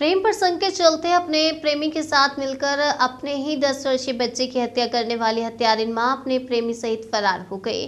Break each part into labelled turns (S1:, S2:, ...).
S1: प्रेम प्रसंग के चलते अपने प्रेमी के साथ मिलकर अपने ही 10 वर्षीय बच्चे की हत्या करने वाली हत्यारिन मां अपने प्रेमी सहित फरार हो गई।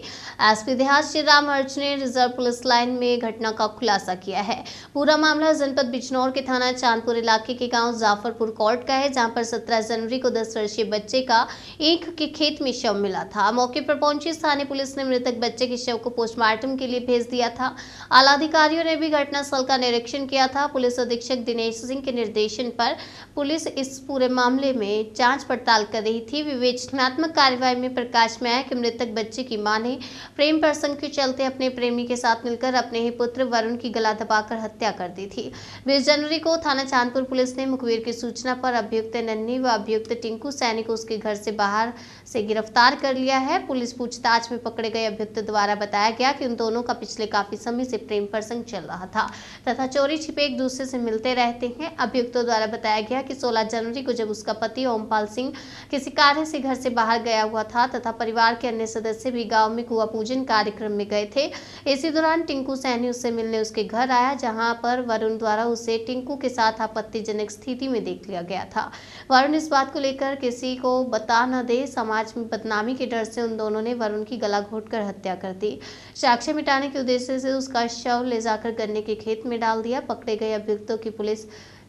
S1: एसपी देहात श्री राम अर्च ने रिजर्व पुलिस लाइन में घटना का खुलासा किया है। पूरा मामला जनपद बिजनौर के थाना चांदपुर इलाके के गांव जाफरपुर कोर्ट का है, जहां पर 17 जनवरी को 10 वर्षीय बच्चे का ईख के खेत में शव मिला था। मौके पर पहुंची स्थानीय पुलिस ने मृतक बच्चे के शव को पोस्टमार्टम के लिए भेज दिया था। आला अधिकारियों ने भी घटनास्थल का निरीक्षण किया था। पुलिस अधीक्षक दिनेश सिंह के निर्देशन पर पुलिस इस पूरे मामले में जांच पड़ताल कर रही थी। विवेचनात्मक कार्यवाही में प्रकाश में आया कि मृतक बच्चे की मां ने प्रेम प्रसंग के चलते अपने प्रेमी के साथ मिलकर अपने ही पुत्र वरुण की गला दबाकर हत्या कर दी थी। 20 जनवरी को थाना चांदपुर पुलिस ने मुखबिर की सूचना पर अभियुक्त नन्ही व अभियुक्त टिंकू सैनी को उसके घर से बाहर से गिरफ्तार कर लिया है। पुलिस पूछताछ में पकड़े गए अभियुक्त द्वारा बताया गया कि उन दोनों का पिछले काफी समय से प्रेम प्रसंग चल रहा था तथा चोरी छिपे एक दूसरे से मिलते रहते हैं। अभियुक्तों द्वारा बताया गया कि 16 जनवरी को जब उसका पति ओमपाल सिंह किसी कार्य से घर से बाहर गया हुआ था तथा परिवार के अन्य सदस्य भी गांव में कुआं पूजन कार्यक्रम में गए थे। इसी दौरान टिंकू सैनी उससे मिलने उसके घर आया, जहां पर वरुण द्वारा उसे टिंकू के साथ आपत्तिजनक स्थिति में देख लिया गया था। वरुण इस बात को लेकर किसी को बता न दे, समाज में बदनामी के डर से उन दोनों ने वरुण की गला घोंटकर हत्या कर दी। साक्ष्य मिटाने के उद्देश्य से उसका शव ले जाकर गन्ने के खेत में डाल दिया। पकड़े गए अभियुक्तों की पुलिस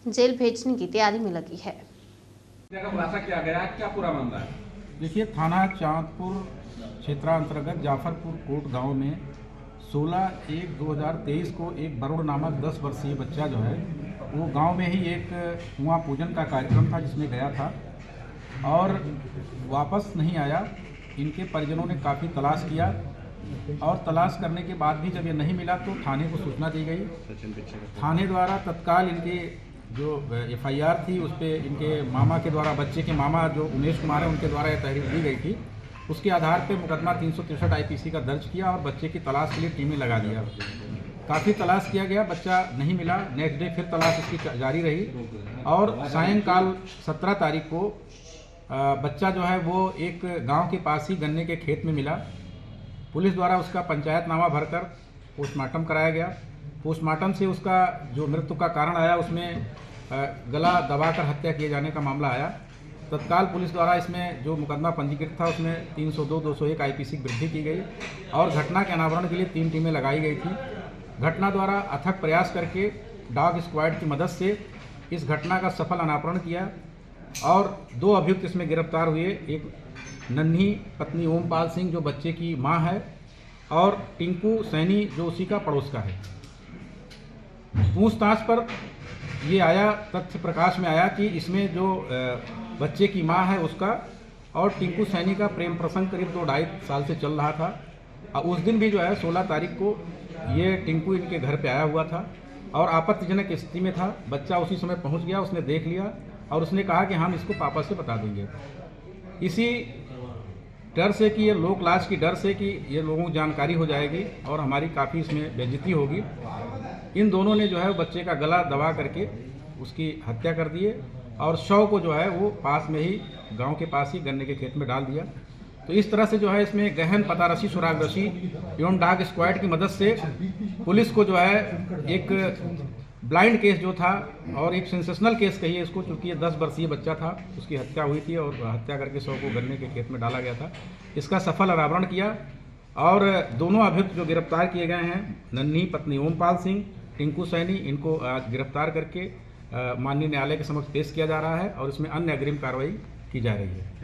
S1: जेल भेजने की तैयारी में लगी है।
S2: किया गया, क्या पूरा मामला है?
S3: देखिए, थाना चांदपुर क्षेत्रांतर्गत जाफरपुर कोट गांव में 16/1/2023 को एक वरुण नामक 10 वर्षीय बच्चा जो है वो गांव में ही एक कुआं पूजन का कार्यक्रम था जिसमें गया था और वापस नहीं आया। इनके परिजनों ने काफ़ी तलाश किया और तलाश करने के बाद भी जब ये नहीं मिला तो थाने को सूचना दी गई। थाने द्वारा तत्काल इनके जो FIR थी उस पर इनके मामा के द्वारा, बच्चे के मामा जो उमेश कुमार है उनके द्वारा यह तहरीर दी गई थी। उसके आधार पर मुकदमा 363 IPC का दर्ज किया और बच्चे की तलाश के लिए टीमें लगा दिया। काफ़ी तलाश किया गया, बच्चा नहीं मिला। नेक्स्ट डे फिर तलाश इसकी जारी रही और सायंकाल 17 तारीख को बच्चा जो है वो एक गांव के पास ही गन्ने के खेत में मिला। पुलिस द्वारा उसका पंचायतनामा भरकर पोस्टमार्टम कराया गया। पोस्टमार्टम से उसका जो मृत्यु का कारण आया उसमें गला दबाकर हत्या किए जाने का मामला आया। तत्काल पुलिस द्वारा इसमें जो मुकदमा पंजीकृत था उसमें 302/201 IPC की वृद्धि की गई और घटना के अनावरण के लिए 3 टीमें लगाई गई थी। घटना द्वारा अथक प्रयास करके डॉग स्क्वाड की मदद से इस घटना का सफल अनावरण किया और 2 अभियुक्त इसमें गिरफ्तार हुए। एक नन्ही पत्नी ओमपाल सिंह जो बच्चे की मां है और टिंकू सैनी जो उसी का पड़ोस का है। पूछताछ पर ये आया, तथ्य प्रकाश में आया कि इसमें जो बच्चे की मां है उसका और टिंकू सैनी का प्रेम प्रसंग करीब 2-2.5 साल से चल रहा था। उस दिन भी जो है 16 तारीख को ये टिंकू इनके घर पे आया हुआ था और आपत्तिजनक स्थिति में था। बच्चा उसी समय पहुंच गया, उसने देख लिया और उसने कहा कि हम इसको पापा से बता देंगे। इसी डर से कि ये लोक लाज की डर से कि ये लोगों को जानकारी हो जाएगी और हमारी काफ़ी इसमें बेइज्जती होगी, इन दोनों ने जो है बच्चे का गला दबा करके उसकी हत्या कर दिए और शव को जो है वो पास में ही गांव के पास ही गन्ने के खेत में डाल दिया। तो इस तरह से जो है इसमें गहन पतारसी, सुरागरसी एवं डॉग स्क्वाड की मदद से पुलिस को जो है एक ब्लाइंड केस जो था और एक सेंसेशनल केस कहिए इसको, चूँकि ये 10 वर्षीय बच्चा था, उसकी हत्या हुई थी और हत्या करके शव को गन्ने के खेत में डाला गया था, इसका सफल अनावरण किया और दोनों अभियुक्त जो गिरफ्तार किए गए हैं, नन्ही पत्नी ओमपाल सिंह, टिंकू सैनी, इनको आज गिरफ्तार करके माननीय न्यायालय के समक्ष पेश किया जा रहा है और इसमें अन्य अग्रिम कार्रवाई की जा रही है।